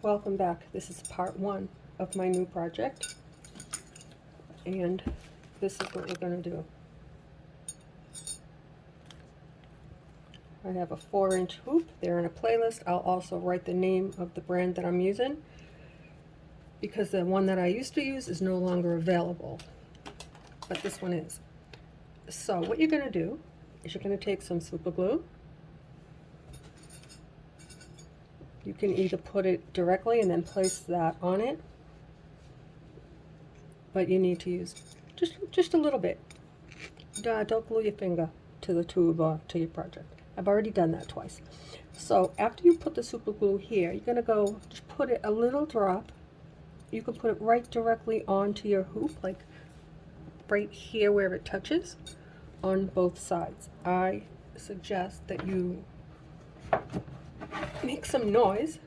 Welcome back. This is part one of my new project, and this is what we're going to do. I have a 4-inch hoop. They're in a playlist. I'll also write the name of the brand that I'm using because the one that I used to use is no longer available, but this one is. So what you're going to do is you're going to take some super glue. You can either put it directly and then place that on it, but you need to use just a little bit. Don't glue your finger to the tube or to your project. I've already done that twice. So after you put the super glue here, you're gonna go just put it a little drop. You can put it right directly onto your hoop, like right here where it touches, on both sides. I suggest that you make some noise.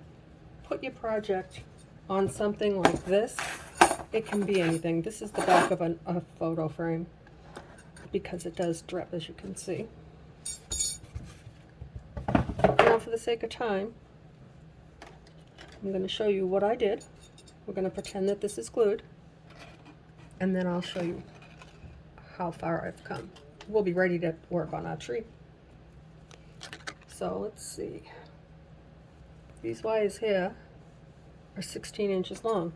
Put your project on something like this. It can be anything. This is the back of a photo frame because it does drip, as you can see. Now, for the sake of time, I'm going to show you what I did. We're going to pretend that this is glued, and then I'll show you how far I've come. We'll be ready to work on our tree. So let's see. These wires here are 16 inches long.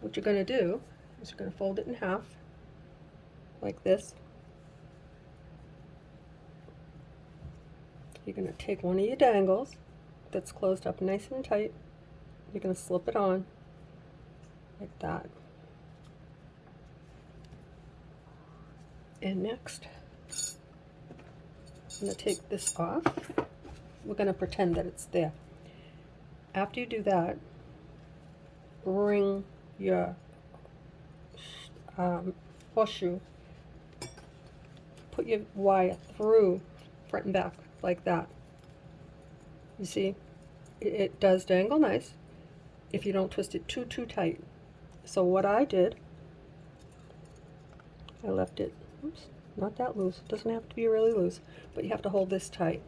What you're going to do is you're going to fold it in half, like this. You're going to take one of your dangles that's closed up nice and tight. You're going to slip it on like that. And next, I'm going to take this off. We're going to pretend that it's there. After you do that, bring your horseshoe, put your wire through front and back like that. You see, it does dangle nice if you don't twist it too tight. So what I did, I left it, oops, not that loose. It doesn't have to be really loose, but you have to hold this tight.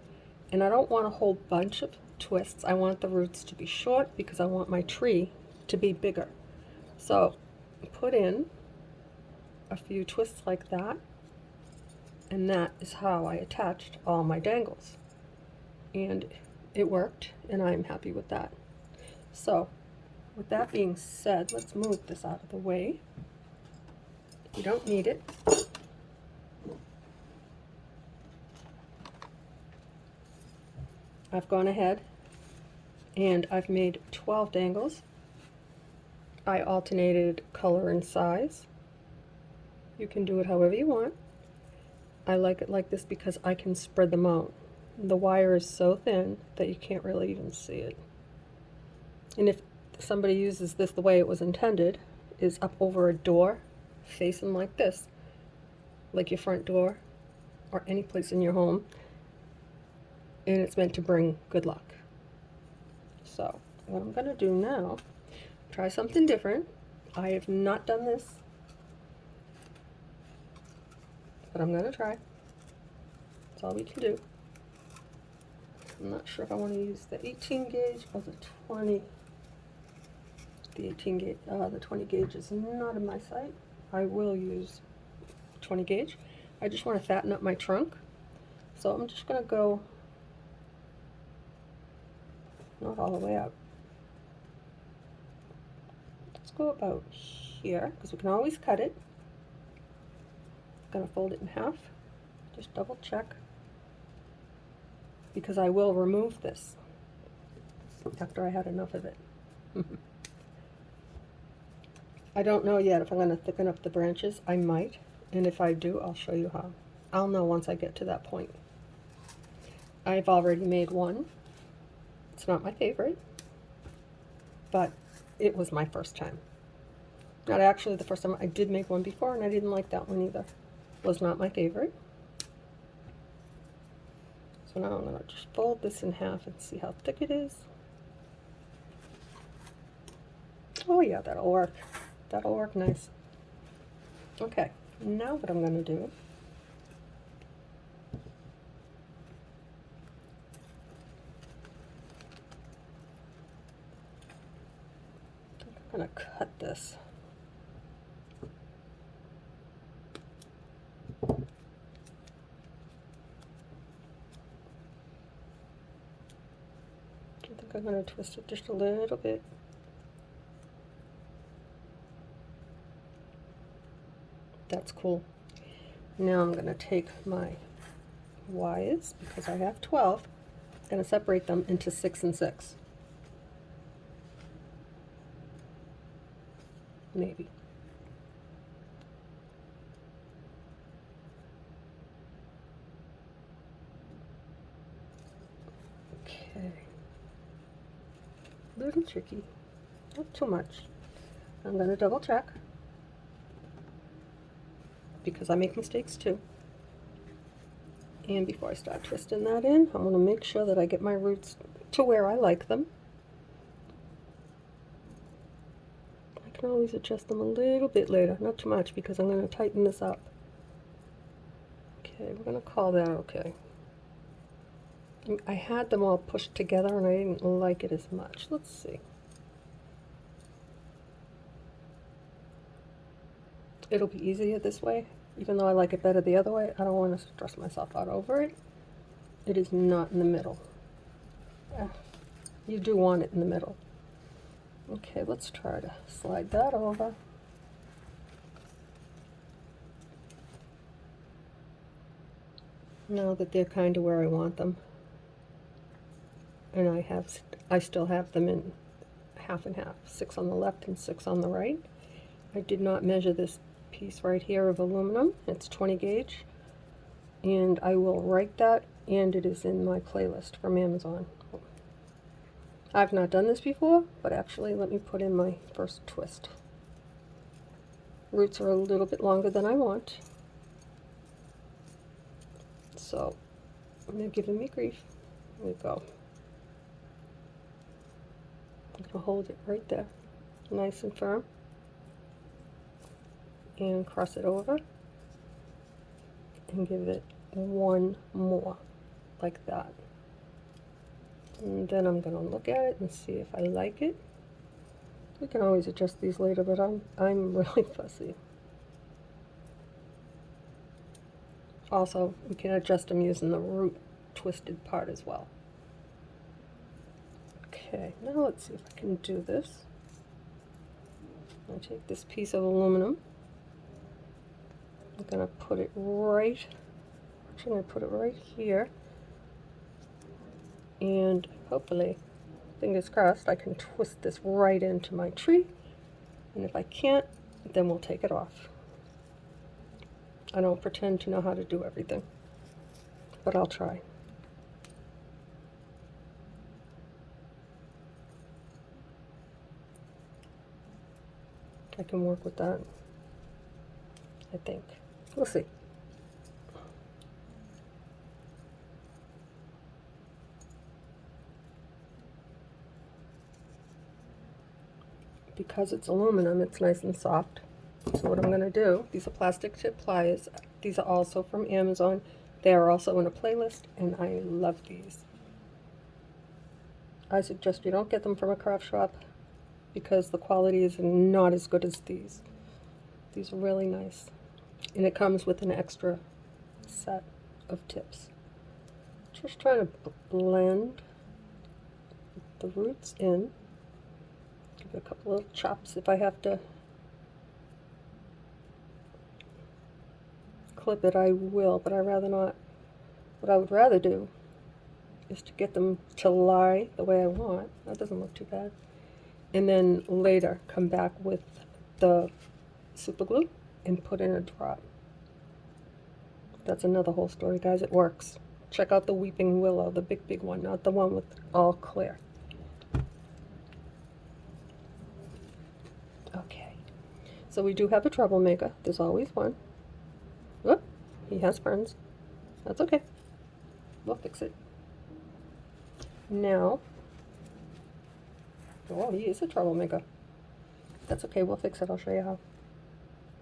And I don't want a whole bunch of twists. I want the roots to be short because I want my tree to be bigger. So put in a few twists like that, and that is how I attached all my dangles. And it worked, and I'm happy with that. So with that being said, let's move this out of the way. You don't need it. I've gone ahead and I've made 12 dangles. I alternated color and size. You can do it however you want. I like it like this because I can spread them out. The wire is so thin that you can't really even see it. And if somebody uses this the way it was intended, is up over a door facing like this, like your front door or any place in your home, and it's meant to bring good luck. So what I'm going to do now, try something different. I have not done this, but I'm going to try. That's all we can do. I'm not sure if I want to use the 18 gauge or the 20. The 18 gauge, the 20 gauge is not in my sight. I will use 20 gauge. I just want to fatten up my trunk. So I'm just going to go, not all the way up. Let's go about here, because we can always cut it. I'm going to fold it in half. Just double check, because I will remove this after I had enough of it. I don't know yet if I'm going to thicken up the branches. I might, and if I do, I'll show you how. I'll know once I get to that point. I've already made one. It's not my favorite, but it was my first time. Not actually the first time. I did make one before, and I didn't like that one either. It was not my favorite. So now I'm going to just fold this in half and see how thick it is. Oh yeah, that'll work. That'll work nice. Okay, now what I'm going to do gonna cut this. I think I'm gonna twist it just a little bit. That's cool. Now I'm gonna take my wires, because I have 12, I'm gonna separate them into 6 and 6. Maybe. Okay. A little tricky. Not too much. I'm going to double check, because I make mistakes too. And before I start twisting that in, I want to make sure that I get my roots to where I like them. I can always adjust them a little bit later, not too much, because I'm going to tighten this up. Okay, we're going to call that okay. I had them all pushed together and I didn't like it as much. Let's see. It'll be easier this way, even though I like it better the other way. I don't want to stress myself out over it. It is not in the middle. You do want it in the middle. Okay, let's try to slide that over. Now that they're kind of where I want them, and I still have them in half and half, 6 on the left and 6 on the right. I did not measure this piece right here of aluminum. It's 20 gauge, and I will write that, and it is in my playlist from Amazon. I've not done this before, but actually let me put in my first twist. Roots are a little bit longer than I want, so they're giving me grief. There we go. I'm going to hold it right there, nice and firm, and cross it over, and give it one more, like that. And then I'm going to look at it and see if I like it. We can always adjust these later, but I'm really fussy. Also, we can adjust them using the root twisted part as well. Okay, now let's see if I can do this. I take this piece of aluminum. I'm going to put it right, actually I'm going to put it right here. And hopefully, fingers crossed, I can twist this right into my tree. And if I can't, then we'll take it off. I don't pretend to know how to do everything, but I'll try. I can work with that, I think. We'll see. Because it's aluminum, it's nice and soft. So what I'm going to do, these are plastic tip pliers. These are also from Amazon. They are also in a playlist, and I love these. I suggest you don't get them from a craft shop, because the quality is not as good as these. These are really nice. And it comes with an extra set of tips. Just trying to blend the roots in. Give it a couple little chops if I have to clip it, I will, but I rather not. What I would rather do is to get them to lie the way I want. That doesn't look too bad. And then later come back with the super glue and put in a drop. That's another whole story, guys. It works. Check out the Weeping Willow, the big one, not the one with all clear. Okay, so we do have a troublemaker. There's always one. Whoop, he has friends. That's okay. We'll fix it. Now, oh, he is a troublemaker. That's okay, we'll fix it. I'll show you how.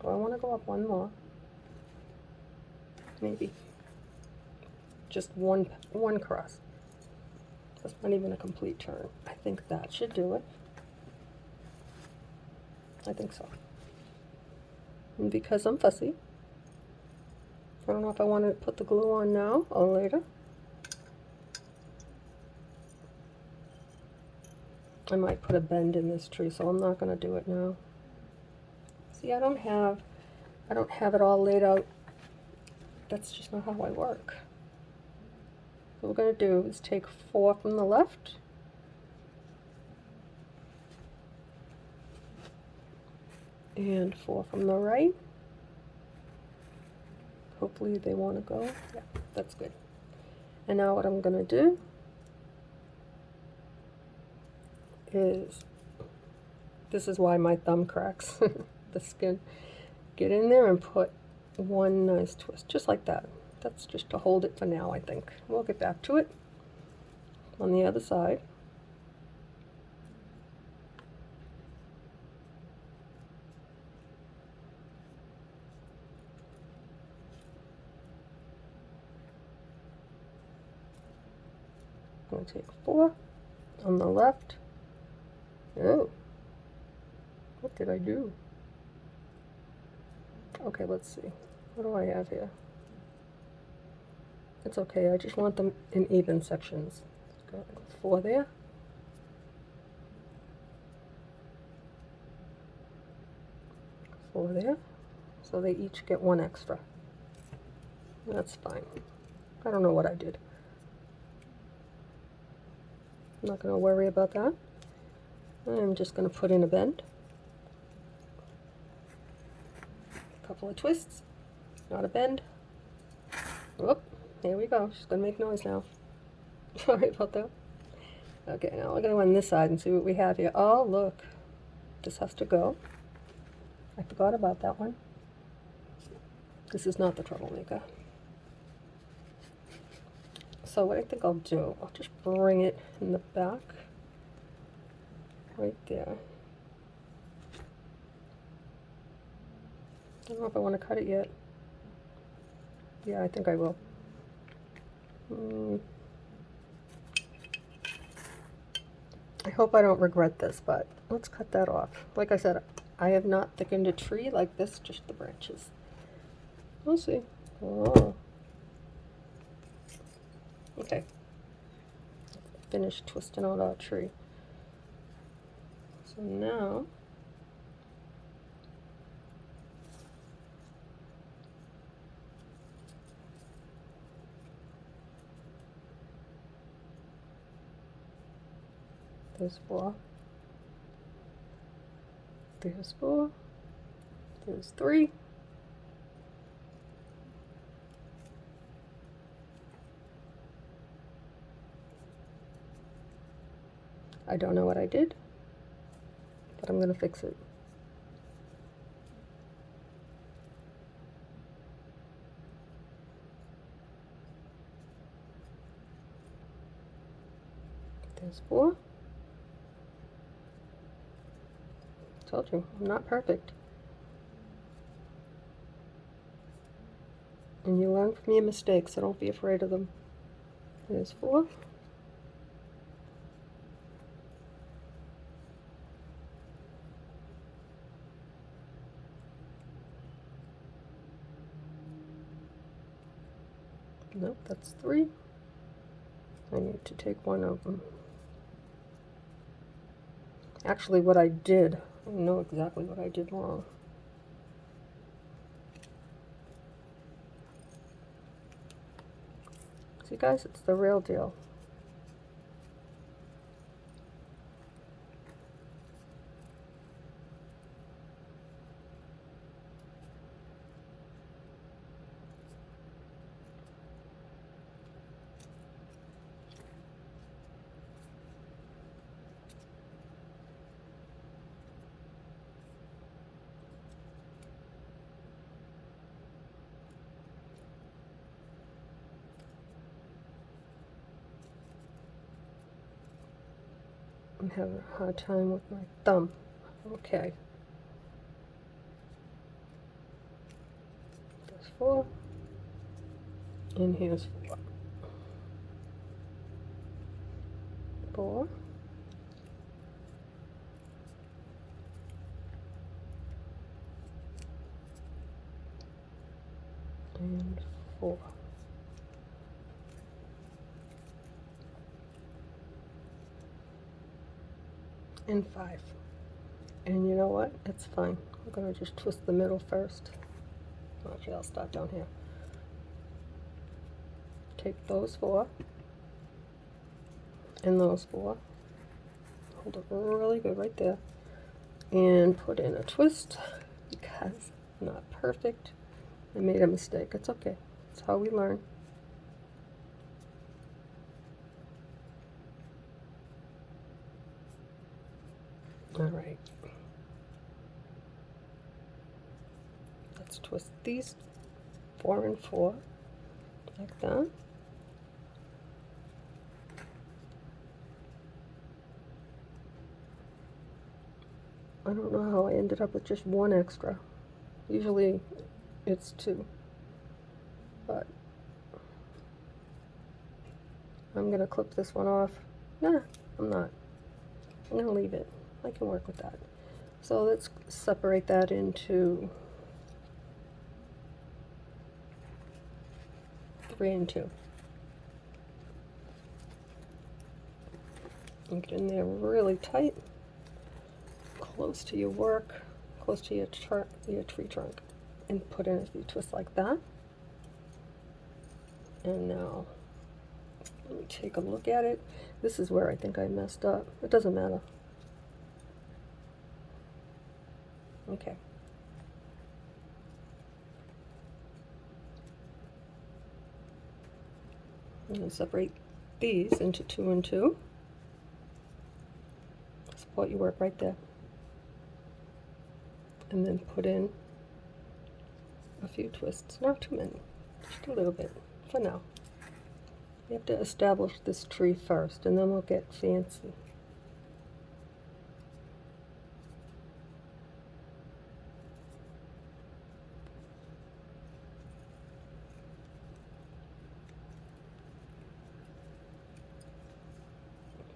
Do I want to go up one more? Maybe. Just one cross. That's not even a complete turn. I think that should do it. I think so. And because I'm fussy, I don't know if I want to put the glue on now or later. I might put a bend in this tree, so I'm not going to do it now. See, I don't have it all laid out. That's just not how I work. What we're going to do is take 4 from the left, and 4 from the right. Hopefully they want to go. Yeah, that's good. And now what I'm going to do is, this is why my thumb cracks the skin. Get in there and put one nice twist, just like that. That's just to hold it for now, I think. We'll get back to it on the other side. I'm going to take 4 on the left. Oh, what did I do? Okay, let's see. What do I have here? It's okay, I just want them in even sections. Got 4 there. There, so they each get 1 extra. That's fine. I don't know what I did. I'm not going to worry about that. I'm just going to put in a bend. A couple of twists. Not a bend. Whoop. Here we go. She's going to make noise now. Sorry about that. Okay, now we're going to go on this side and see what we have here. Oh, look. This has to go. I forgot about that one. This is not the troublemaker. So what I think I'll do, I'll just bring it in the back, right there. I don't know if I want to cut it yet. Yeah, I think I will. I hope I don't regret this, but let's cut that off. Like I said, I have not thickened a tree like this, just the branches. We'll see. Oh. Okay. Finished twisting out our tree. So now, there's 4. There's 4. There's 3. I don't know what I did, but I'm going to fix it. There's 4. Told you, I'm not perfect. And you learn from your mistakes, so don't be afraid of them. There's 4. Nope, that's 3. I need to take 1 of them. Actually, what I did, I know exactly what I did wrong. See guys, it's the real deal. I'm having a hard time with my thumb. Okay. There's 4. And here's 4. 4. and 5. And you know what? It's fine. I'm going to just twist the middle first. Actually, I'll start down here. Take those 4 and those 4. Hold it really good right there. And put in a twist because I'm not perfect. I made a mistake. It's okay. It's how we learn. All right. Let's twist these 4 and 4 like that. I don't know how I ended up with just 1 extra. Usually it's 2. But I'm going to clip this one off. Nah, I'm not. I'm going to leave it. I can work with that. So let's separate that into 3 and 2. And get in there really tight, close to your work, close to your tree trunk, and put in a few twists like that. And now let me take a look at it. This is where I think I messed up. It doesn't matter. Okay. I'm going to separate these into 2 and 2. Support your work right there. And then put in a few twists. Not too many. Just a little bit for now. We have to establish this tree first, and then we'll get fancy.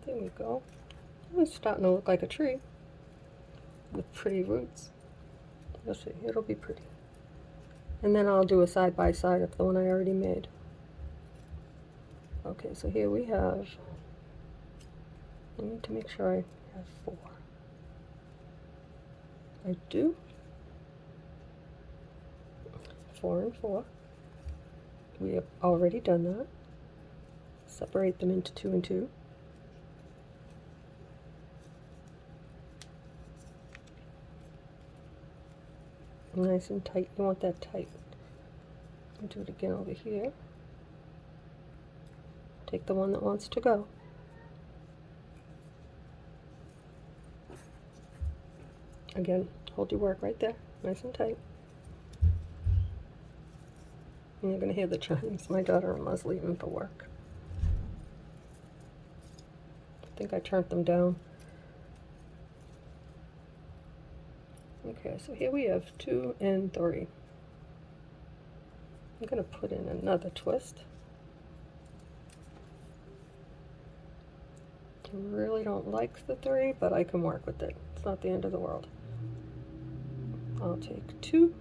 There we go. It's starting to look like a tree with pretty roots. You'll see, it'll be pretty. And then I'll do a side by side of the one I already made. Okay, so here we have, I need to make sure I have 4. I do. 4 and 4. We have already done that. Separate them into 2 and 2. Nice and tight. You want that tight. I'll do it again over here. Take the one that wants to go. Again, hold your work right there, nice and tight. And you're going to hear the chimes. My daughter-in-law's leaving for work. I think I turned them down. Okay, so here we have 2 and 3. I'm going to put in another twist. I really don't like the 3, but I can work with it. It's not the end of the world. I'll take 2.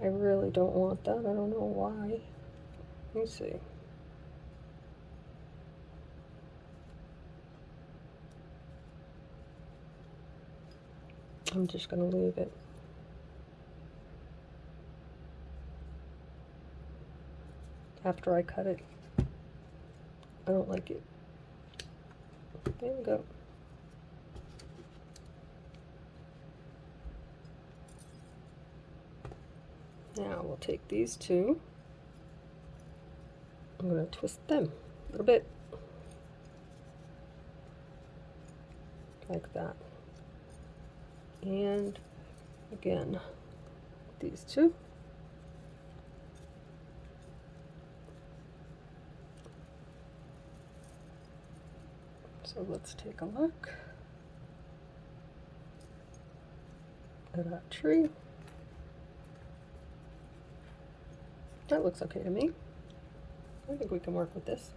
I really don't want that. I don't know why. Let me see. I'm just going to leave it. After I cut it, I don't like it. There we go. Now we'll take these 2. I'm going to twist them a little bit. Like that. And again, these 2. So let's take a look at that tree. That looks okay to me. I think we can work with this.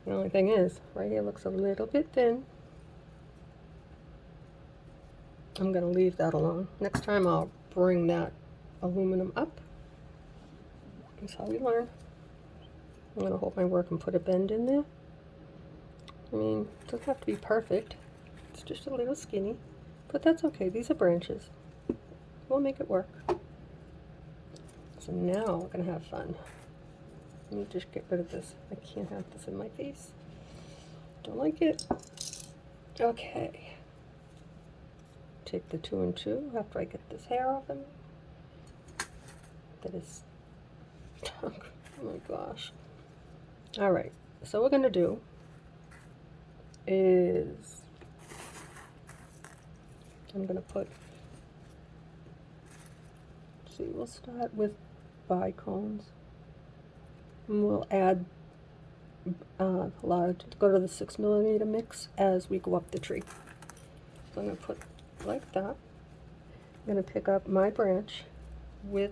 The only thing is, right here looks a little bit thin. I'm going to leave that alone. Next time I'll bring that aluminum up. That's how we learn. I'm going to hold my work and put a bend in there. I mean, it doesn't have to be perfect. It's just a little skinny, but that's okay. These are branches. We'll make it work. So now we're gonna have fun. Let me just get rid of this. I can't have this in my face. Don't like it. Okay. Take the 2 and 2 after I get this hair off of me. That is stuck. Oh my gosh. Alright, so what we're gonna do is I'm gonna put, see, we'll start with bicones. And we'll add go to the 6mm mix as we go up the tree. So I'm going to put like that. I'm going to pick up my branch with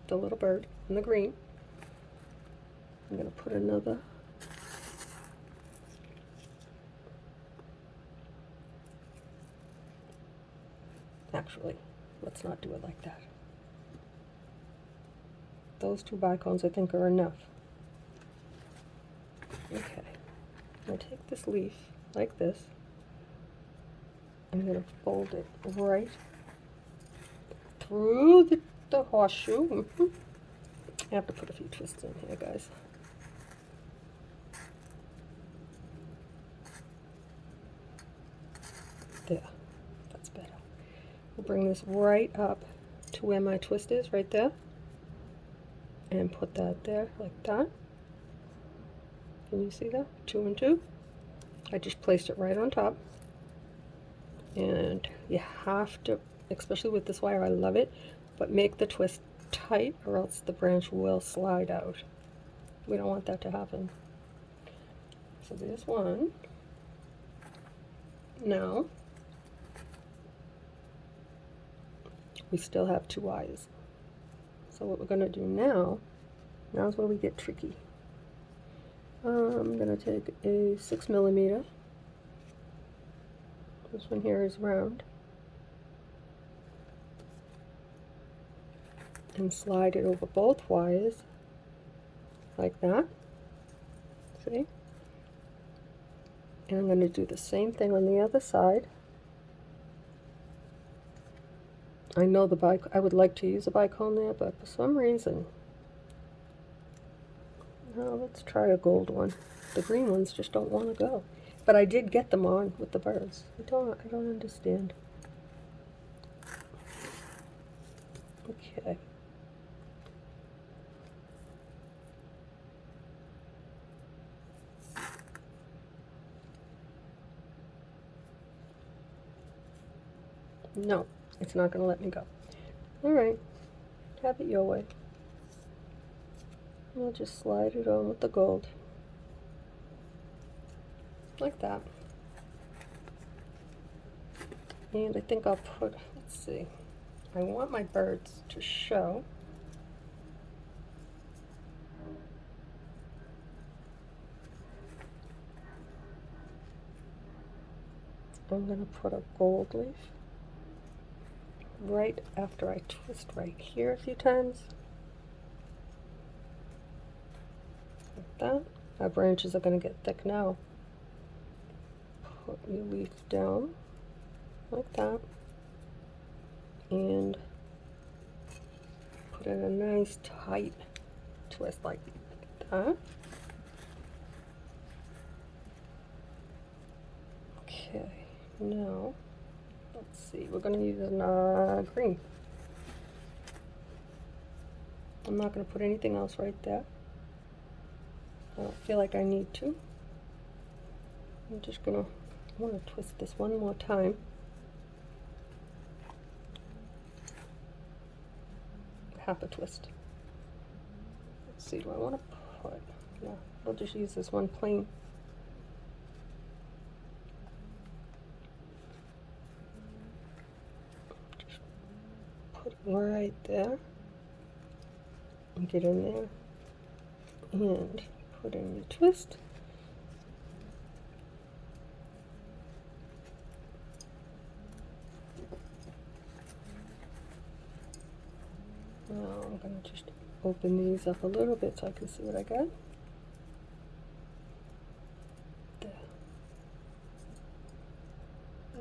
the little bird in the green. I'm going to put another actually, let's not do it like that. Those 2 bicones I think are enough. Okay, I'm going to take this leaf like this. I'm going to fold it right through the horseshoe. I have to put a few twists in here, guys. There, that's better. We'll bring this right up to where my twist is, right there. And put that there, like that. Can you see that? 2 and 2. I just placed it right on top. And you have to, especially with this wire, I love it, but make the twist tight or else the branch will slide out. We don't want that to happen. So there's one. Now, we still have 2 wires. So what we're going to do now is where we get tricky. I'm going to take a 6mm. This one here is round. And slide it over both wires like that. See? And I'm going to do the same thing on the other side. I know I would like to use a bicone there, but for some reason, let's try a gold one. The green ones just don't want to go. But I did get them on with the birds. I don't understand. Okay. No, it's not going to let me go. All right, have it your way. We'll just slide it on with the gold. Like that. And I think I'll put, let's see, I want my birds to show. I'm going to put a gold leaf right after I twist right here a few times. Like that. Our branches are going to get thick now. Put your leaf down like that. And put in a nice tight twist like that. Okay, now let's see, we're going to use green. I'm not going to put anything else right there. I don't feel like I need to. I'm just going to, I want to twist this one more time. Half a twist. Let's see, do I want to put, yeah, we'll just use this one plain. Just put it right there. And get in there. And put in your twist. Now I'm going to just open these up a little bit so I can see what I got. There.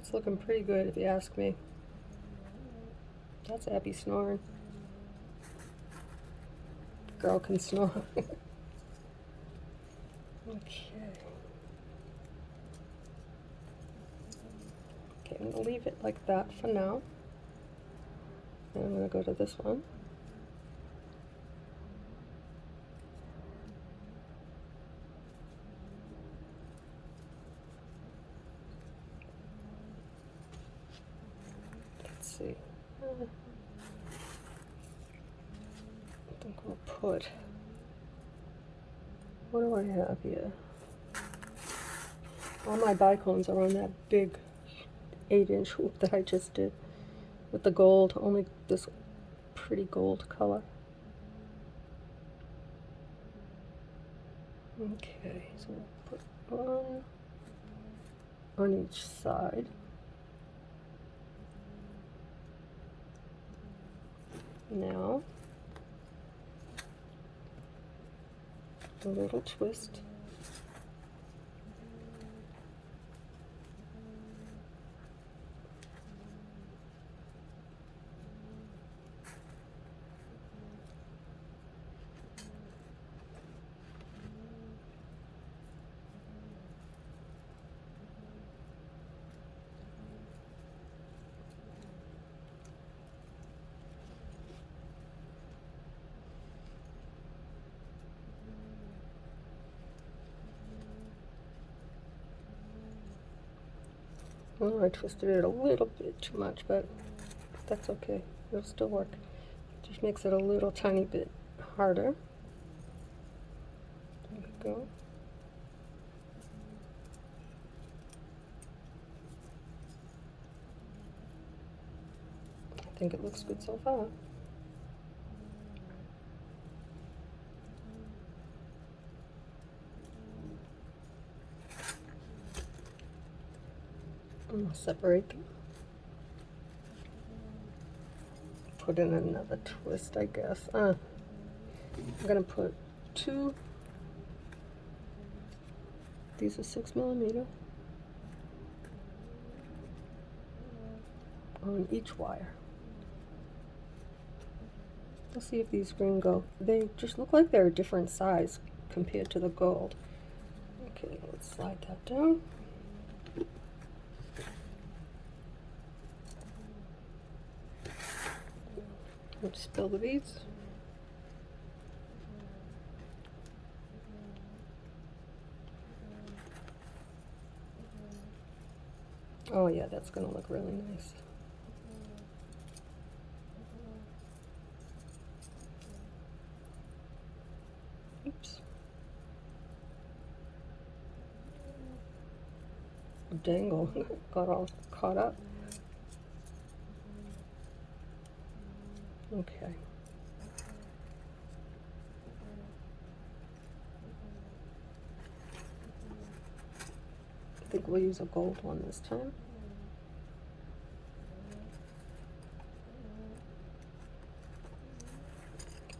It's looking pretty good if you ask me. That's Abby snoring. Girl can snore. Okay. Okay, I'm gonna leave it like that for now. And I'm gonna go to this one. Let's see. I think we'll put, what do I have here? All my bicones are on that big 8-inch hoop that I just did with the gold, only this pretty gold color. Okay, so we'll put one on each side. Now, a little twist. Oh, I twisted it a little bit too much, but that's okay. It'll still work. Just makes it a little tiny bit harder. There we go. I think it looks good so far. I'm gonna separate them. Put in another twist, I guess. I'm gonna put two. These are 6mm on each wire. Let's see if these green go. They just look like they're a different size compared to the gold. Okay, let's slide that down. Let's spill the beads. Oh yeah, that's gonna look really nice. Oops. Dangle got all caught up. Okay. I think we'll use a gold one this time.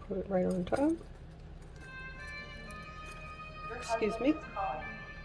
Put it right on top. Excuse me.